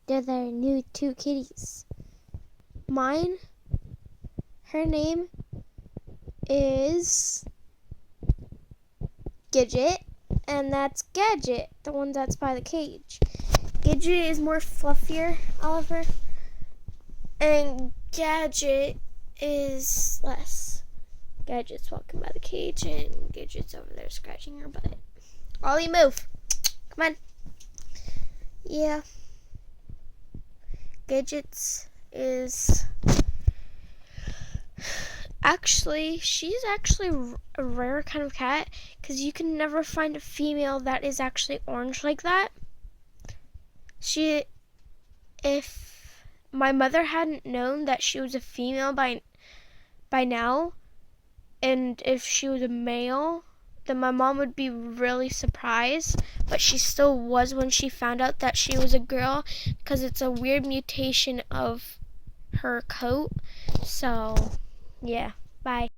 They're their new 2 kitties. Mine, her name is Gidget, and that's Gadget, the one that's by the cage. Gidget is more fluffier, Oliver, and Gadget is less. Gadget's walking by the cage, and Gidget's over there scratching her butt. Ollie, move. Come on. Yeah. Gidget's is... she's actually a rare kind of cat, because you can never find a female that is actually orange like that. If my mother hadn't known that she was a female by now, and if she was a male, then my mom would be really surprised, but she still was when she found out that she was a girl, because it's a weird mutation of her coat. So, yeah, bye.